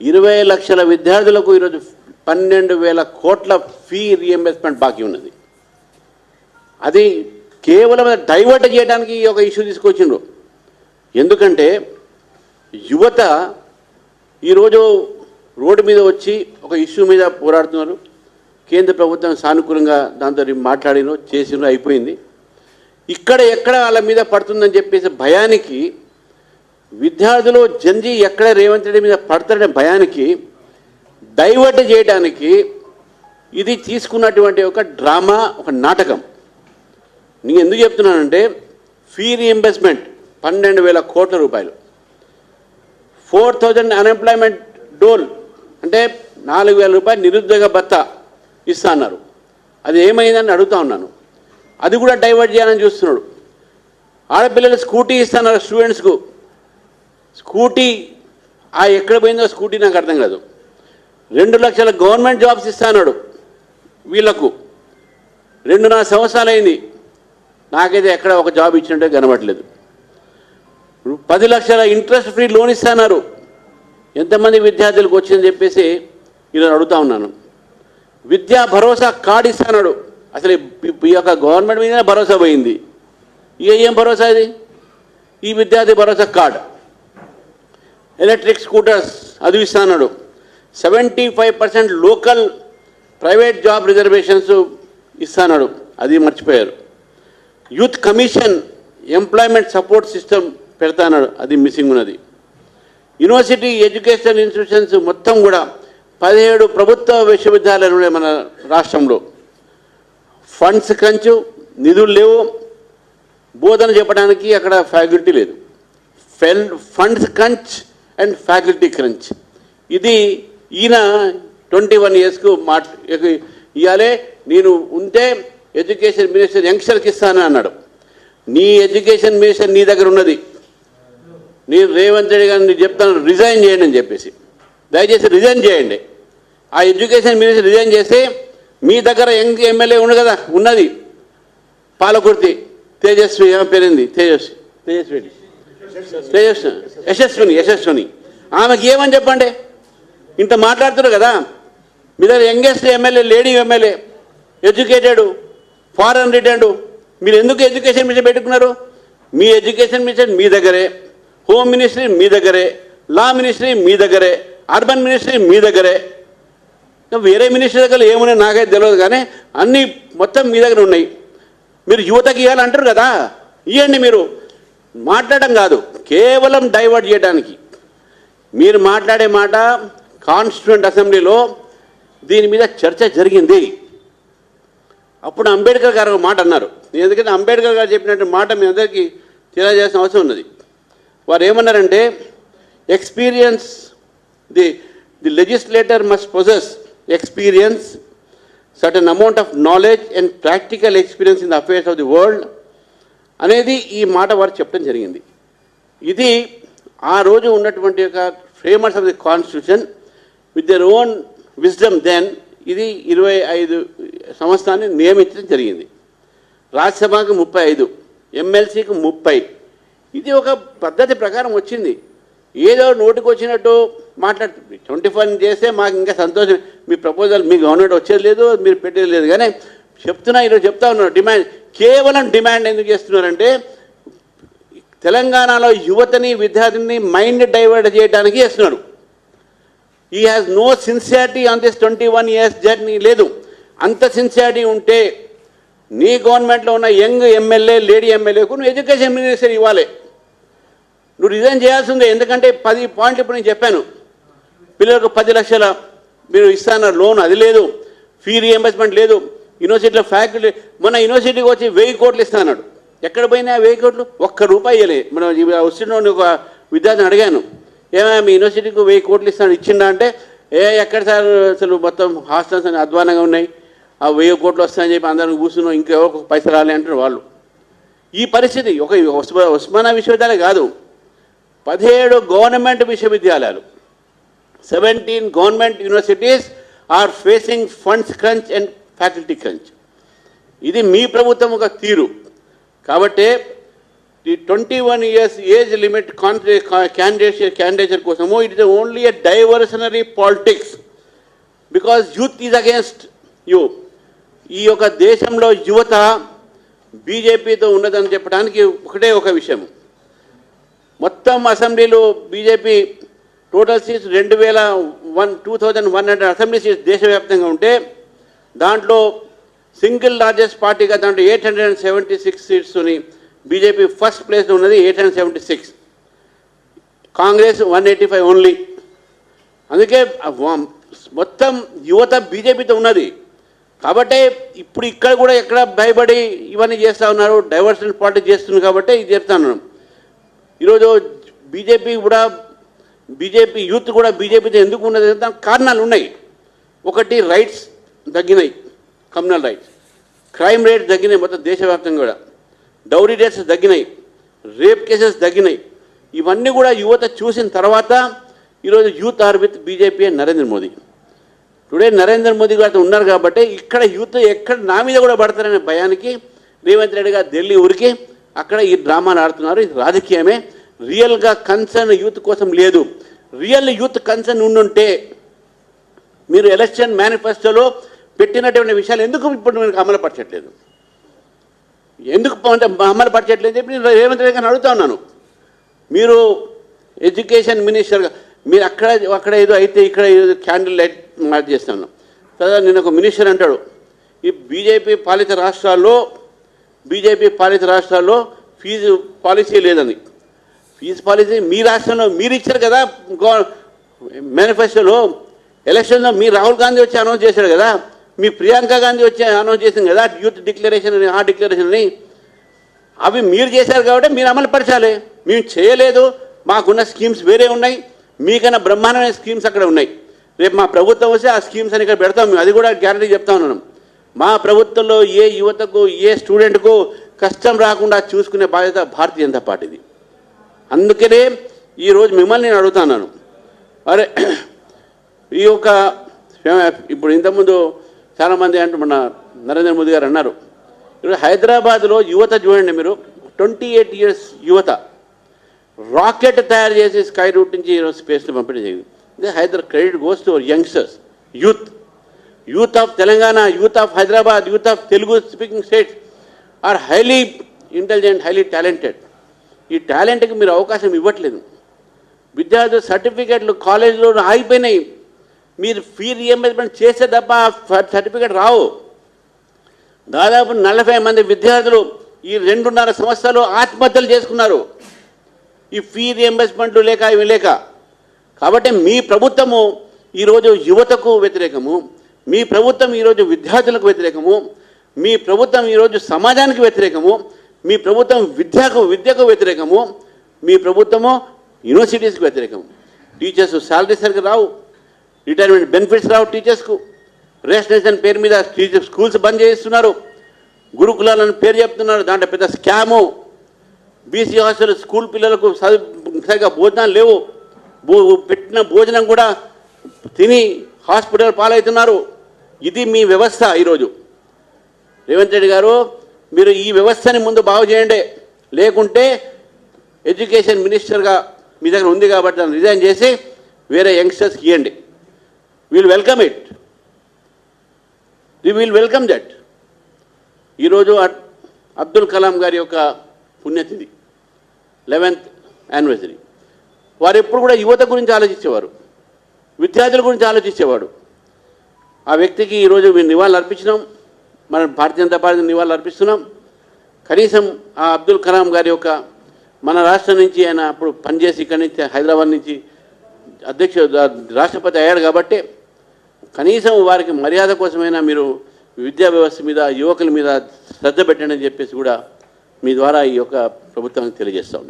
20 లక్షల విద్యార్థులకు ఈరోజు 12,000 కోట్ల ఫీ రీఎంబర్స్మెంట్ బాకీ ఉన్నది. అది కేవలం డైవర్ట్ చేయడానికి ఒక ఇష్యూ తీసుకొచ్చిండ్రు. ఎందుకంటే యువత ఈరోజు రోడ్డు మీద వచ్చి ఒక ఇష్యూ మీద పోరాడుతున్నారు. కేంద్ర ప్రభుత్వం సానుకూలంగా దాంతో మాట్లాడినో చేసినో అయిపోయింది. ఇక్కడ ఎక్కడ వాళ్ళ మీద పడుతుందని చెప్పేసి భయానికి విద్యార్థులు జంజీ ఎక్కడ రేవంత్ రెడ్డి మీద పడతాడనే భయానికి డైవర్ట్ చేయడానికి ఇది తీసుకున్నటువంటి ఒక డ్రామా, ఒక నాటకం. నేను ఎందుకు చెప్తున్నానంటే ఫీ రీఎంబర్స్మెంట్ 12,000 కోట్ల రూపాయలు, 4,000 అన్ఎంప్లాయ్మెంట్ డోల్ అంటే 4,000 రూపాయలు నిరుద్యోగ భత్తా ఇస్తా అన్నారు. అది ఏమైందని అడుగుతా ఉన్నాను. అది కూడా డైవర్ట్ చేయాలని చూస్తున్నాడు. ఆడపిల్లలు స్కూటీ ఇస్తున్నారు స్టూడెంట్స్కు. స్కూటీ ఎక్కడ పోయిందో స్కూటీ నాకు అర్థం కాదు. 2 లక్షల గవర్నమెంట్ జాబ్స్ ఇస్తున్నాడు వీళ్లకు. 2.5 సంవత్సరాలు అయింది, నాకైతే ఎక్కడ ఒక జాబ్ ఇచ్చినట్టే కనబడలేదు. 10 లక్షల ఇంట్రెస్ట్ ఫ్రీ లోన్ ఇస్తున్నారు. ఎంతమంది విద్యార్థులకు వచ్చిందని చెప్పేసి ఈరోజు అడుగుతా ఉన్నాను. విద్యా భరోసా కార్డు ఇస్తున్నాడు. అసలు ఈ యొక్క గవర్నమెంట్ మీద భరోసా పోయింది. ఇక ఏం భరోసా ఇది? ఈ విద్యార్థి భరోసా కార్డు. ఎలక్ట్రిక్ స్కూటర్స్ అది ఇస్తున్నాడు. 75% లోకల్ ప్రైవేట్ జాబ్ రిజర్వేషన్స్ ఇస్తున్నాడు. అది మర్చిపోయారు. Youth commission employment support system పెడతాడు. అది మిస్సింగ్ ఉన్నది. యూనివర్సిటీ ఎడ్యుకేషన్ ఇన్స్టిట్యూషన్స్ మొత్తం కూడా 17 ప్రభుత్వ విశ్వవిద్యాలయాలు ఉన్నాయి మన రాష్ట్రంలో. ఫండ్స్ కంచు, నిధులు లేవు, బోధన చెప్పడానికి అక్కడ ఫ్యాకల్టీ లేదు. Funds crunch and faculty crunch. ఇది ఈయన 21 ఇయర్స్కు ఇవ్వాలే నేను ఉంటే ఎడ్యుకేషన్ మినిస్టర్ యంగ్స్టర్కి ఇస్తానని అన్నాడు. నీ ఎడ్యుకేషన్ మినిస్టర్ నీ దగ్గర ఉన్నది. నేను రేవంత్ రెడ్డి గారిని చెప్తాను రిజైన్ చేయండి అని చెప్పేసి. దయచేసి రిజైన్ చేయండి. ఆ ఎడ్యుకేషన్ మినిస్టర్ రిజైన్ చేస్తే మీ దగ్గర యంగ్ ఎమ్మెల్యే ఉంది కదా, ఉన్నది పాలకుర్తి తేజస్వి, పేరింది యశస్విని. ఆమెకి ఏమని చెప్పండి. ఇంత మాట్లాడుతున్నారు కదా. మీ దగ్గర youngest MLA, lady MLA, educated, foreign returned. మీరు ఎందుకు ఎడ్యుకేషన్ మినిస్టర్ పెట్టుకున్నారు? మీ ఎడ్యుకేషన్ మినిస్టర్ మీ దగ్గరే, హోమ్ మినిస్ట్రీ మీ దగ్గరే, లా మినిస్ట్రీ మీ దగ్గరే, అర్బన్ మినిస్ట్రీ మీ దగ్గరే. వేరే మినిస్ట్రీ దగ్గర ఏమున్నాయి నాకైతే తెలియదు, కానీ అన్నీ మొత్తం మీ దగ్గర ఉన్నాయి. మీరు యువతకి ఇవ్వాలంటారు కదా, ఇవ్వండి. మీరు మాట్లాడడం కాదు, కేవలం డైవర్ట్ చేయడానికి. మీరు మాట్లాడే మాట కాన్స్టిట్యూయెంట్ అసెంబ్లీలో దీని మీద చర్చ జరిగింది. అప్పుడు అంబేద్కర్ గారు ఒక మాట అన్నారు. ఎందుకంటే అంబేద్కర్ గారు చెప్పినట్టు మాట మీ అందరికీ తెలియజేయాల్సిన అవసరం ఉన్నది. వారు ఏమన్నారంటే experience the legislator must possess experience, certain amount of knowledge and practical experience in the affairs of the world అనేది ఈ మాట వారు చెప్పడం జరిగింది. ఇది ఆ రోజు ఉన్నటువంటి యొక్క framers of the constitution with their own wisdom then ఇది 25 సంవత్సరాన్ని నియమించడం జరిగింది. రాజ్యసభకు 35, ఎమ్మెల్సీకి 30. ఇది ఒక పద్ధతి ప్రకారం వచ్చింది. ఏదో నోటికి వచ్చినట్టు మాట్లాడుతుంది. 25 చేస్తే మాకు ఇంకా సంతోషం. మీ ప్రపోజల్ మీ గవర్నమెంట్ వచ్చేది లేదు, మీరు పెట్టేది లేదు. కానీ చెప్తున్నా, ఈరోజు చెప్తా ఉన్నారు డిమాండ్. కేవలం డిమాండ్ ఎందుకు చేస్తున్నారంటే తెలంగాణలో యువతని, విద్యార్థిని మైండ్ డైవర్ట్ చేయడానికి చేస్తున్నారు. ఈ has no sincerity on this 21 years journey. లేదు, అంత సిన్సియారిటీ ఉంటే నీ గవర్నమెంట్లో ఉన్న యంగ్ ఎమ్మెల్యే, లేడీ ఎమ్మెల్యేకు నువ్వు ఎడ్యుకేషన్ మినిస్టర్ ఇవ్వాలి. నువ్వు రిజైన్ చేయాల్సిందే. ఎందుకంటే 10 పాయింట్లు ఇప్పుడు నేను చెప్పాను. పిల్లలకు 10 లక్షల మీరు ఇస్తాన్నారు లోన్, అది లేదు. ఫీ రీఎంబర్స్మెంట్ లేదు. యూనివర్సిటీలో ఫ్యాకల్టీ మొన్న యూనివర్సిటీకి వచ్చి 1000 కోట్లు ఇస్తాన్నాడు. ఎక్కడ పోయినా 1000 కోట్లు? ₹1 ఇవ్వలే. మనం వస్తున్న ఒక విద్యార్థిని అడిగాను, ఏమైనా మీ యూనివర్సిటీకి 1000 కోట్లు ఇస్తాను, ఇచ్చిండా అంటే ఎక్కడ సార్ అసలు మొత్తం హాస్టల్స్ అని అధ్వానంగా ఉన్నాయి, ఆ 1000 కోట్లు వస్తాయని చెప్పి అందరిని కూర్చున్నాం, ఇంకెవరికి పైసలు రాలే అంటారు వాళ్ళు. ఈ పరిస్థితి ఒక ఉస్మానియా విశ్వవిద్యాలయం కాదు, 17 గవర్నమెంట్ విశ్వవిద్యాలయాలు, 17 government universities are facing funds crunch and faculty crunch. ఇది మీ ప్రభుత్వం ఒక తీరు. కాబట్టి ఈ 21 years ఏజ్ లిమిట్ క్యాండిడేచర్ కోసము it is only a diversionary politics because youth is against you. ఈ యొక్క దేశంలో యువత బీజేపీతో ఉన్నదని చెప్పడానికి ఒకటే ఒక విషయం. మొత్తం అసెంబ్లీలో BJP total seats 2100 assembly seats దేశవ్యాప్తంగా ఉంటే దాంట్లో సింగిల్ లార్జెస్ట్ పార్టీగా దాంట్లో 876 సీట్స్ని బీజేపీ ఫస్ట్ ప్లేస్లో ఉన్నది 876, కాంగ్రెస్ 185 ఓన్లీ. అందుకే మొత్తం యువత బీజేపీతో ఉన్నది. కాబట్టి ఇప్పుడు ఇక్కడ కూడా ఎక్కడ భయపడి ఇవన్నీ చేస్తూ ఉన్నారు, డైవర్షన్ పాలిటిక్స్ చేస్తున్నారు. కాబట్టి ఇది చెప్తా ఉన్నాను. ఈరోజు బీజేపీ యూత్ కూడా బీజేపీతో ఎందుకు ఉన్నది దానికి కారణాలు ఉన్నాయి. ఒకటి రైట్స్ తగ్గినాయి, కమ్యూనల్ రైట్స్, క్రైమ్ రేట్స్ తగ్గినాయి మొత్తం దేశవ్యాప్తంగా కూడా, డౌరీ రేట్స్ తగ్గినాయి, రేప్ కేసెస్ తగ్గినాయి. ఇవన్నీ కూడా యువత చూసిన తర్వాత ఈరోజు youth are with BJP and Narendra Modi. Today Narendra Modi గారితో ఉన్నారు కాబట్టి ఇక్కడ యూత్ ఎక్కడ నా మీద కూడా పడతారనే భయానికి రేవంత్ రెడ్డి గారు ఢిల్లీ ఊరికి అక్కడ ఈ డ్రామాలు ఆడుతున్నారు. ఇది రాజకీయమే, రియల్గా కన్సర్న్ యూత్ కోసం లేదు. రియల్ యూత్ కన్సర్న్ ఉండుంటే మీరు ఎలక్షన్ మేనిఫెస్టోలో పెట్టినటువంటి విషయాలు ఎందుకు ఇప్పుడు మీకు అమలుపరచట్లేదు, ఎందుకు అమలుపరచట్లేదు చెప్పి నేను రేవంత్ రెడ్డి గారిని అడుగుతా ఉన్నాను. మీరు ఎడ్యుకేషన్ మినిస్టర్గా మీరు అక్కడ ఏదో అయితే ఇక్కడ ఏదో క్యాండిల్ లైట్ మార్క్ చేస్తాను కదా. నేను ఒక మినిస్టర్ అంటాడు ఈ బీజేపీ పాలిత రాష్ట్రాల్లో ఫీజు పాలసీ లేదని. ఫీజు పాలసీ మీ రాష్ట్రంలో మీరు ఇచ్చారు కదా మేనిఫెస్టోలో. ఎలక్షన్లో మీ రాహుల్ గాంధీ వచ్చి అనౌన్స్ చేశాడు కదా, మీ ప్రియాంక గాంధీ వచ్చి అనౌన్స్ చేసింది కదా యూత్ డిక్లరేషన్ అని, ఆ డిక్లరేషన్ అని. అవి మీరు చేశారు కాబట్టి మీరు అమలు పరచాలి. మేము చేయలేదు, మాకున్న స్కీమ్స్ వేరే ఉన్నాయి, మీకన్నా బ్రహ్మాండమైన స్కీమ్స్ అక్కడ ఉన్నాయి. రేపు మా ప్రభుత్వం వస్తే ఆ స్కీమ్స్ అని ఇక్కడ పెడతాం మేము, అది కూడా గ్యారంటీ చెప్తా ఉన్నాను. మా ప్రభుత్వంలో ఏ యువతకు ఏ స్టూడెంట్కు కష్టం రాకుండా చూసుకునే బాధ్యత భారతీయ జనతా పార్టీది. అందుకనే ఈరోజు మిమ్మల్ని నేను అడుగుతున్నాను, అరే ఈ యొక్క ఇప్పుడు ఇంతకుముందు చాలామంది అంటే మన నరేంద్ర మోదీ గారు అన్నారు, ఇప్పుడు హైదరాబాద్లో యువత చూడండి మీరు, 28 years యువత రాకెట్ తయారు చేసి స్కై రూట్ నుంచి ఈరోజు స్పేస్లో పంపిణీ జరిగింది. Credit goes to youngsters, youth of Telangana, youth of Hyderabad, youth of Telugu speaking states are highly intelligent, highly talented. ఈ టాలెంట్కి మీరు అవకాశం ఇవ్వట్లేదు. విద్యార్థుల సర్టిఫికేట్లు కాలేజీలో ఆగిపోయినాయి. మీరు ఫీ రియంబర్స్మెంట్ చేస్తే తప్ప సర్టిఫికేట్ రావు. దాదాపు 40 మంది విద్యార్థులు ఈ 2.5 సంవత్సరాలు ఆత్మహత్యలు చేసుకున్నారు ఈ ఫీ రియంబర్స్మెంట్లు లేక ఇవి లేక. కాబట్టి మీ ప్రభుత్వము ఈరోజు యువతకు వ్యతిరేకము, మీ ప్రభుత్వం ఈరోజు విద్యార్థులకు వ్యతిరేకము, మీ ప్రభుత్వం ఈరోజు సమాజానికి వ్యతిరేకము, మీ ప్రభుత్వం విద్యకు వ్యతిరేకము, మీ ప్రభుత్వము యూనివర్సిటీస్కి వ్యతిరేకము. టీచర్స్ శాలరీ సరిగ్గా రావు, రిటైర్మెంట్ బెనిఫిట్స్ రావు టీచర్స్కు, రేషనైజేషన్ పేరు మీద టీచర్ స్కూల్స్ బంద్ చేయిస్తున్నారు, గురుకులాలను పేరు చెప్తున్నారు, దాంట్లో పెద్ద స్కాము. బీసీ హాస్టల్ స్కూల్ పిల్లలకు సరిగ్గా భోజనాలు లేవు, పెట్టిన భోజనం కూడా తిని హాస్పిటల్ పాలవుతున్నారు. ఇది మీ వ్యవస్థ. ఈరోజు రేవంత్ రెడ్డి గారు మీరు ఈ వ్యవస్థని ముందు బాగు చేయండి, లేకుంటే ఎడ్యుకేషన్ మినిస్టర్గా మీ దగ్గర ఉంది కాబట్టి దాన్ని రిజైన్ చేసి వేరే యంగ్స్టర్స్కి ఇవ్వండి. Will welcome it, we will welcome that. ఈరోజు అబ్దుల్ కలాం గారి యొక్క పుణ్యతిథి, 11th anniversary. వారు ఎప్పుడు కూడా యువత గురించి ఆలోచించేవారు, విద్యార్థుల గురించి ఆలోచించేవాడు. ఆ వ్యక్తికి ఈరోజు మేము నివాళులు అర్పించినాం, మన భారతీయ జనతా పార్టీ నివాళులు అర్పిస్తున్నాం. కనీసం ఆ అబ్దుల్ కలాం గారి యొక్క మన రాష్ట్రం నుంచి ఆయన అప్పుడు పనిచేసి ఇక్కడి నుంచి హైదరాబాద్ నుంచి రాష్ట్రపతి అయ్యాడు కాబట్టి కనీసం వారికి మర్యాద కోసమైనా మీరు విద్యా వ్యవస్థ మీద, యువకుల మీద శ్రద్ధ పెట్టండి అని చెప్పేసి కూడా మీ ద్వారా ఈ యొక్క ప్రభుత్వానికి తెలియజేస్తాం.